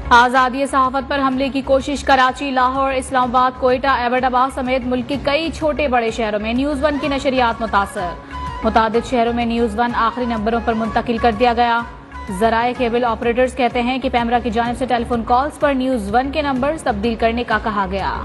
आज़ादी सहाफत पर हमले की कोशिश कराची, लाहौर, इस्लामाबाद, कोयटा, एबटाबाद समेत मुल्क के कई छोटे बड़े शहरों में न्यूज़ वन की नशरियात मुतासर। मुतादिद शहरों में न्यूज़ वन आखिरी नंबरों पर मुंतकिल कर दिया गया। जराए केबल ऑपरेटर्स कहते हैं कि पैमरा की जानिब से टेलीफोन कॉल्स पर न्यूज़ वन के नंबर तब्दील करने का कहा गया।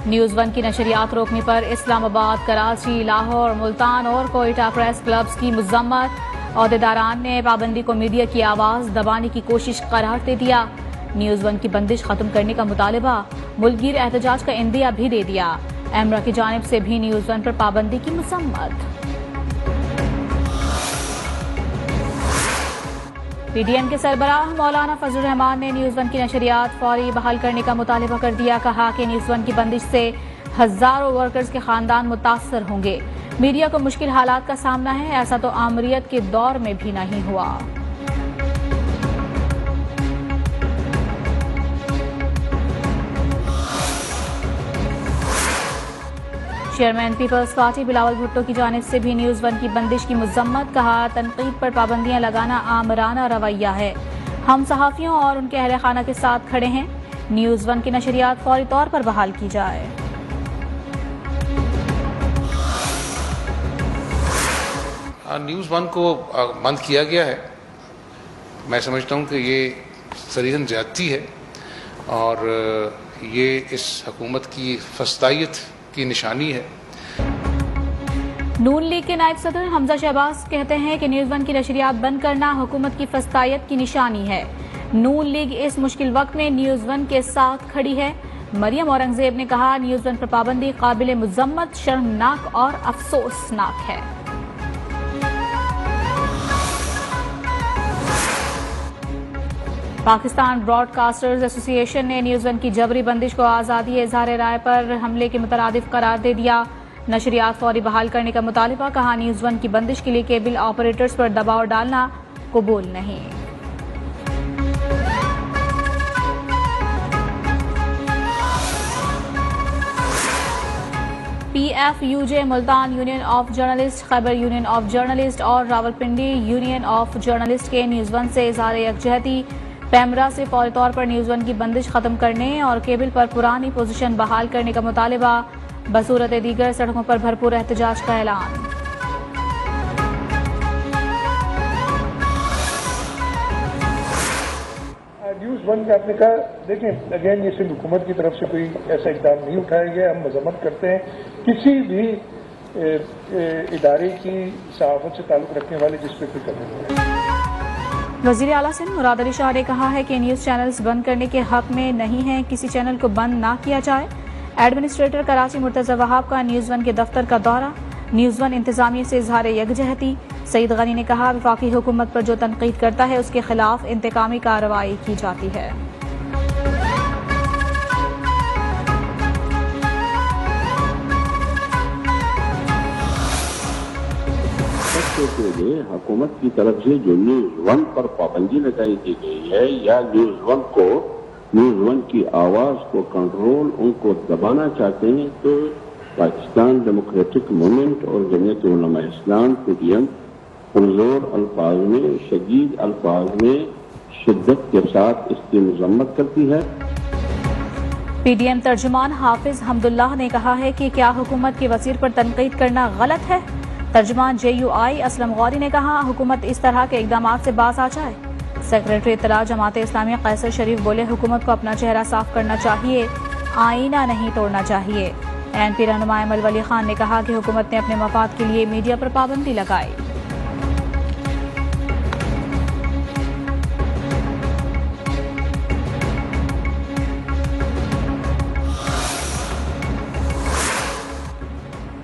न्यूज़ वन की नशरियात रोकने पर इस्लामाबाद, कराची, लाहौर, मुल्तान और कोयटा प्रेस क्लब्स की मजम्मत। ओहदेदारान ने पाबंदी को मीडिया की आवाज दबाने की कोशिश करार दे दिया। न्यूज़ वन की बंदिश खत्म करने का मुतालबा, मुल्कगीर एहतजाज का इंदिया भी दे दिया। एमरा की जानिब से भी न्यूज़ वन पर पाबंदी की मजम्मत। पीडीएम के सरबराह मौलाना फजलुर रहमान ने न्यूज़ वन की नशरियात फौरी बहाल करने का मुतालबा कर दिया। कहा कि न्यूज़ वन की बंदिश से हजारों वर्कर्स के खानदान मुतासर होंगे। मीडिया को मुश्किल हालात का सामना है, ऐसा तो आमरीयत के दौर में भी नहीं हुआ। चेयरमैन पीपल्स पार्टी बिलावल भुट्टो की जानिब से भी न्यूज़ वन की बंदिश की मजम्मत। कहा, तनकीद पर पाबंदियां लगाना आमराना रवैया है। हम सहाफ़ियों और उनके अहले खाना के साथ खड़े हैं। न्यूज़ वन की नशरियात फौरी तौर पर बहाल की जाए। न्यूज़ वन को बंद किया गया है। मैं समझता हूं कि ये सरीहन ज़्यादती है और ये इस हुकूमत की फस्तायत की निशानी है। नून लीग के नायब सदर हमजा शहबाज कहते हैं कि न्यूज़ वन की नशरियात बंद करना हुकूमत की फस्तायत की निशानी है। नून लीग इस मुश्किल वक्त में न्यूज़ वन के साथ खड़ी है। मरियम औरंगजेब ने कहा, न्यूज़ वन पर पाबंदी काबिल मुजम्मत, शर्मनाक और अफसोसनाक है। पाकिस्तान ब्रॉडकास्टर्स एसोसिएशन ने न्यूज़ वन की जबरी बंदिश को आज़ादी इज़हार राय पर हमले के मुतरादिफ करार दे दिया। नशरियात फौरी बहाल करने का मुतालिबा। कहा, न्यूज़ वन की बंदिश के लिए केबल ऑपरेटर्स पर दबाव डालना कबूल नहीं। PFUJ, Multan union of journalist, Khyber union of journalist और रावलपिंडी यूनियन ऑफ जर्नलिस्ट के न्यूज़ वन से इज़हार यकजहती। पैमरा से फौरी तौर पर न्यूज़ वन की बंदिश खत्म करने और केबल पर पुरानी पोजीशन बहाल करने का मुतालिबा। बसूरत दीगर सड़कों पर भरपूर एहतजाज का ऐलान। न्यूज़ वन का आपने कहा, देखें अगेन ये सिर्फ हुकूमत की तरफ से कोई ऐसा इक़दाम नहीं उठाया गया। हम मजम्मत करते हैं किसी भी इदारे की सहाफ़त से ताल्लुक़ रखने वाले जिस पर कोई कदम नहीं। वज़ीर आला सिंध मुराद अली शाह ने कहा है कि न्यूज़ चैनल्स बंद करने के हक में नहीं है, किसी चैनल को बंद ना किया जाए। एडमिनिस्ट्रेटर कराची मुर्तज़ा वहाब का न्यूज़ वन के दफ्तर का दौरा। न्यूज़ वन इंतजामिया से इज़हार यकजहती। सईद गनी ने कहा, वफाकी हुकूमत पर जो तनकीद करता है उसके खिलाफ इंतकामी कार्रवाई की जाती है। हुकूमत की तरफ से जो न्यूज़ वन पर पाबंदी लगाई दी गई है या न्यूज़ वन की आवाज को कंट्रोल उनको दबाना चाहते हैं, तो पाकिस्तान डेमोक्रेटिक मूवमेंट और जमीयत उलमा इस्लाम PDM पुरजोर अल्फाज में, शदीद अल्फाज में, शिद्दत के साथ इसकी मजम्मत करती है। PDM तर्जुमान हाफिज हमदुल्लाह ने कहा है कि क्या हुकूमत के वज़ीर पर तनकीद करना गलत है। तर्जुमान JUI असलम गौरी ने कहा, हुकूमत इस तरह के इक़दाम से बाज आ जाए। सेक्रेटरी इत्तला जमात इस्लामी कैसर शरीफ बोले, हुकूमत को अपना चेहरा साफ करना चाहिए, आईना नहीं तोड़ना चाहिए। NP रहनुमा अमल वली खान ने कहा कि हुकूमत ने अपने मफाद के लिए मीडिया पर पाबंदी लगाई।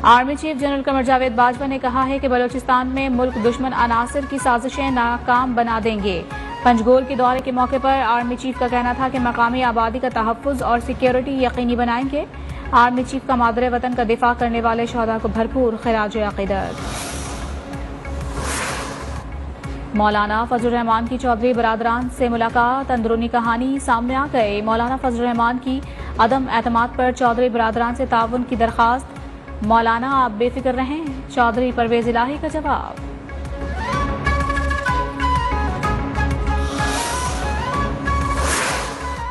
Army chief general Qamar Javed Bajwa ने कहा है कि बलोचिस्तान में मुल्क दुश्मन अनासर की साजिशें नाकाम बना देंगे। पंजगोल के दौरे के मौके पर आर्मी चीफ का कहना था कि मकामी आबादी का तहफ़्फ़ुज़ और सिक्योरिटी यकीनी बनाएंगे। आर्मी चीफ का मादरे वतन का दिफा करने वाले शहदा को भरपूर खिराज अक़ीदत। मौलाना फजलुर रहमान की चौधरी बरादरान से मुलाकात, अंदरूनी कहानी सामने आ गई। मौलाना फजलुर रहमान की अदम एतमाद पर चौधरी बरादरान से ताउन की दरखास्त। मौलाना आप बेफिक्र रहें, चौधरी परवेज इलाही का जवाब।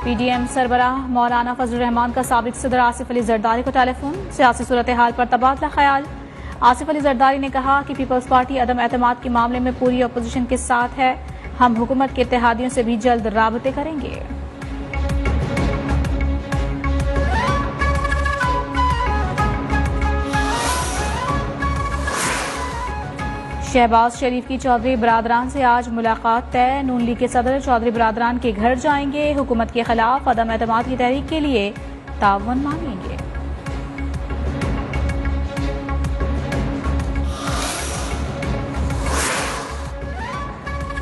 पीडीएम सरबराह मौलाना फजल रहमान का साबिक सदर आसिफ अली जरदारी को टेलीफोन। सियासी सूरत हाल पर तबादला ख्याल। आसिफ अली जरदारी ने कहा कि पीपल्स पार्टी अदम एतमाद के मामले में पूरी अपोजिशन के साथ है। हम हुकूमत के इत्तेहादियों से भी जल्द राबते करेंगे। शहबाज शरीफ की चौधरी बरादरान से आज मुलाकात तय। नून लीग के सदर चौधरी बरादरान के घर जाएंगे। हुकूमत के खिलाफ अदम एतमाद की तहरीक के लिए ताउन मांगेंगे।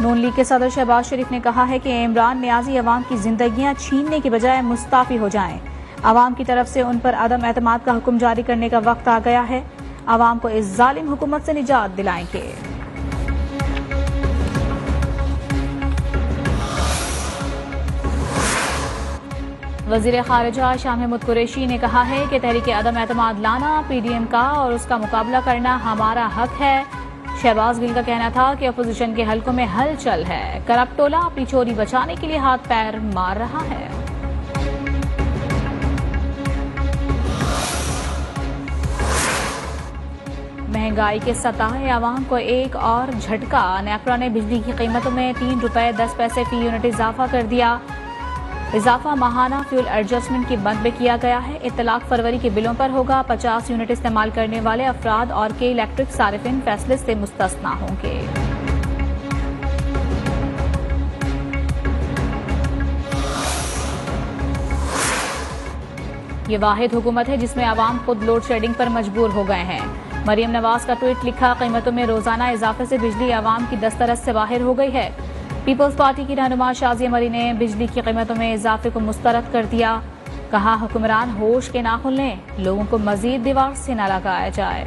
नून लीग के सदर शहबाज शरीफ ने कहा है कि इमरान नियाजी अवाम की जिंदगियां छीनने की बजाय मुस्ताफी हो जाएं। अवाम की तरफ से उन पर अदम एतमाद का हुक्म जारी करने का वक्त आ गया है। अवाम को इस जालिम हुकूमत से निजात दिलाएंगे। वजीर खारिजा शाह महमूद कुरैशी ने कहा है कि तहरीक अदम एतमाद लाना पीडीएम का और उसका मुकाबला करना हमारा हक है। शहबाज गिल का कहना था कि अपोजिशन के हलकों में हलचल है। करप्ट टोला अपनी चोरी बचाने के लिए हाथ पैर मार रहा है। महंगाई के सताए अवाम को एक और झटका। नेपरा ने बिजली की कीमतों में 3 रुपए 10 पैसे फी यूनिट इजाफा कर दिया। इजाफा माहाना फ्यूल एडजस्टमेंट की बंद में किया गया है। इत्तलाक फरवरी के बिलों पर होगा। 50 यूनिट इस्तेमाल करने वाले अफराद और के इलेक्ट्रिक सारिफिन फैसले से मुस्तस्ना होंगे। ये वाहिद हुकूमत है जिसमें अवाम खुद लोड शेडिंग पर मजबूर हो गए हैं। मरियम नवाज का ट्वीट लिखा, कीमतों में रोजाना इजाफे से बिजली अवाम की दस्तरस से बाहर हो गई है। पीपल्स पार्टी की रहनुमा शाजिया मरी ने बिजली की कीमतों में इजाफे को मुस्तरद कर दिया। कहा, हुक्मरान होश के नाखुन लें, लोगों को मजीद दीवार से न लगाया जाए।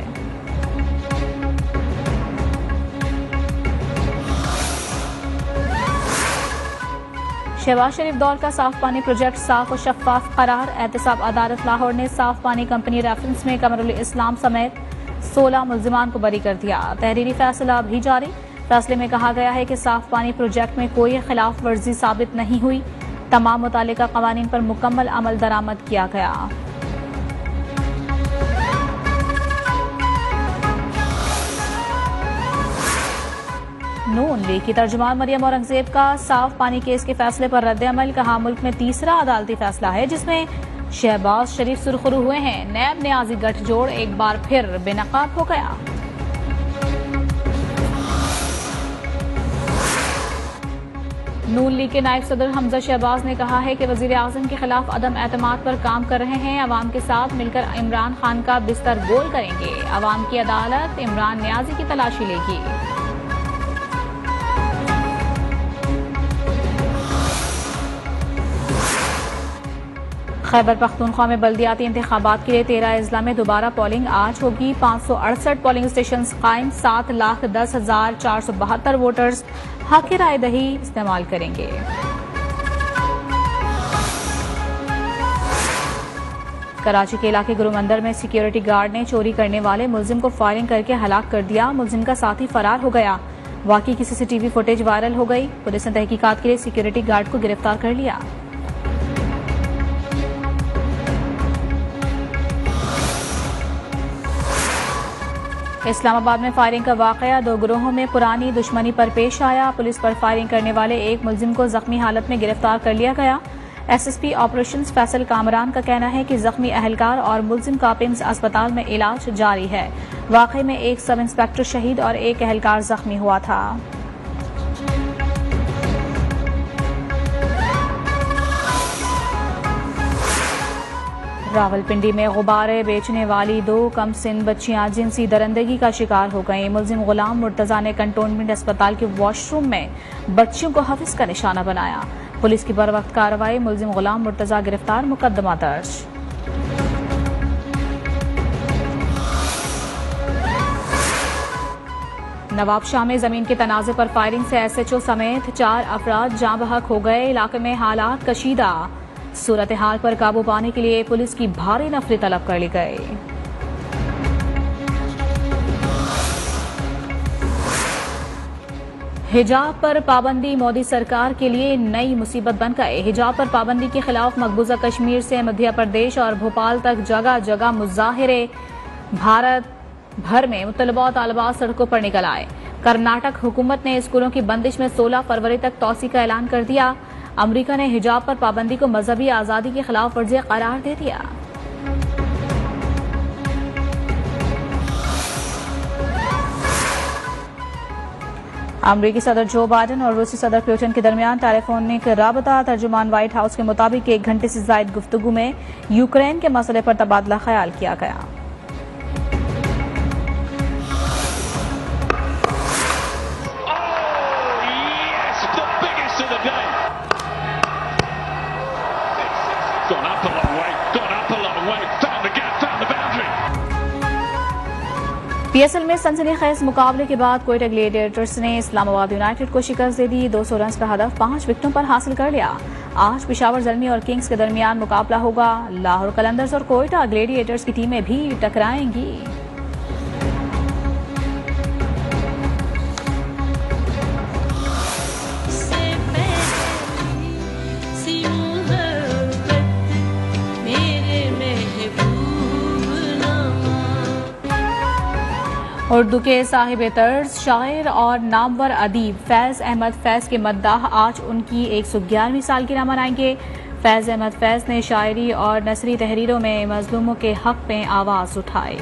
शहबाज शरीफ दौर का साफ पानी प्रोजेक्ट साफ और शफाफ करार। एहतसाब अदालत लाहौर ने साफ पानी कंपनी रेफरेंस में कमरुल इस्लाम समेत 16 मुल्जिमान को बरी कर दिया। तहरीरी फैसला भी जारी। फैसले में कहा गया है कि साफ पानी प्रोजेक्ट में कोई खिलाफ वर्जी साबित नहीं हुई। तमाम मुतालिका कवानीन पर मुकम्मल अमल दरामद किया गया। नून लीग की तर्जुमान मरियम औरंगजेब का साफ पानी केस के फैसले पर रद्द-ए-अमल। कहा, मुल्क में तीसरा अदालती फैसला है जिसमें शहबाज शरीफ सुरखरू हुए हैं। नैब नियाजी गठजोड़ एक बार फिर बेनकाब हो गया। नून लीग के नायब सदर हमजा शहबाज ने कहा है कि वजीर आजम के खिलाफ अदम एतमाद पर काम कर रहे हैं। अवाम के साथ मिलकर इमरान खान का बिस्तर गोल करेंगे। अवाम की अदालत इमरान नियाजी की तलाशी लेगी। खैबर पख्तूनख्वा में बल्दियाती इंतखाबात के लिए 13 अजला में दोबारा पोलिंग आज होगी। 568 पोलिंग स्टेशन कायम। 7,10,472 वोटर्स हक राय दही इस्तेमाल करेंगे। कराची के इलाके गुरुमंदिर में सिक्योरिटी गार्ड ने चोरी करने वाले मुलजिम को फायरिंग करके हलाक कर दिया। मुलजिम का साथी फरार हो गया। वाकई की सीसीटीवी फुटेज वायरल हो गई। पुलिस ने तहकीकात के लिए सिक्योरिटी गार्ड को गिरफ्तार कर लिया। इस्लामाबाद में फायरिंग का वाकया। 2 गिरोहों में पुरानी दुश्मनी पर पेश आया। पुलिस पर फायरिंग करने वाले एक मुलजिम को जख्मी हालत में गिरफ्तार कर लिया गया। एसएसपी ऑपरेशंस फैसल कामरान का कहना है कि जख्मी अहलकार और मुलजिम का पिम्स अस्पताल में इलाज जारी है। वाकये में एक सब इंस्पेक्टर शहीद और एक अहलकार जख्मी हुआ था। रावलपिंडी में गुब्बारे बेचने वाली 2 कमसिन बच्चियां जिनसी दरिंदगी का शिकार हो गईं। मुलजिम गुलाम मुर्तजा ने कंटोनमेंट अस्पताल के वॉशरूम में बच्चियों को हफ्स का निशाना बनाया। पुलिस की बरवक्त कार्रवाई। मुलजिम गुलाम मुर्तजा गिरफ्तार। मुकदमा दर्ज। नवाबशाह में जमीन के तनाजे पर फायरिंग से एसएचओ समेत 4 अफराद जाँ बहक हो गए। इलाके में हालात कशीदा। सूरत हाल पर काबू पाने के लिए पुलिस की भारी नफरी तलब कर ली गई। हिजाब पर पाबंदी मोदी सरकार के लिए नई मुसीबत बन गई। हिजाब पर पाबंदी के खिलाफ मकबूजा कश्मीर से मध्य प्रदेश और भोपाल तक जगह जगह मुजाहिरे। भारत भर में मुतलबा तालिबात सड़कों पर निकल आए। कर्नाटक हुकूमत ने स्कूलों की बंदिश में 16 फरवरी तक तोसी का ऐलान कर दिया। अमरीका ने हिजाब पर पाबंदी को मजहबी आज़ादी की खिलाफ वर्जी करार दे दिया। अमरीकी सदर जो बाइडेन और रूसी सदर पुतिन के दरमियान टेलीफोनिक राबता। तर्जुमान व्हाइट हाउस के मुताबिक 1 घंटे से ज्यादा गुफ्तगू में यूक्रेन के मसले पर तबादला ख्याल किया गया। पीएसएल में सनसनीखेज मुकाबले के बाद कोयटा ग्लेडिएटर्स ने इस्लामाबाद यूनाइटेड को शिकस्त दे दी। 200 रन का हदफ 5 विकेटों पर हासिल कर लिया। आज पेशावर ज़ल्मी और किंग्स के दरमियान मुकाबला होगा। लाहौर कलंदर्स और कोयटा ग्लेडिएटर्स की टीमें भी टकराएंगी। उर्दू के साहिब तर्ज शायर और नामवर अदीब फैज़ अहमद फैज़ के मद्दाह आज उनकी 111वीं सालगिरह मनाएंगे। फैज़ अहमद फैज़ ने शायरी और नसरी तहरीरों में मजलूमों के हक में आवाज़ उठाई।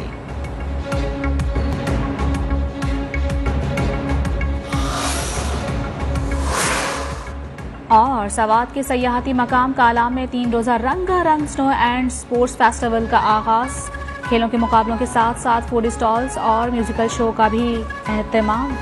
और सवात के सयाहती मकाम कालाम में 3 रोज़ा रंगारंग स्नो एंड स्पोर्ट्स फेस्टिवल का आगाज। खेलों के मुकाबलों के साथ साथ फूड स्टॉल्स और म्यूजिकल शो का भी एहतमाम।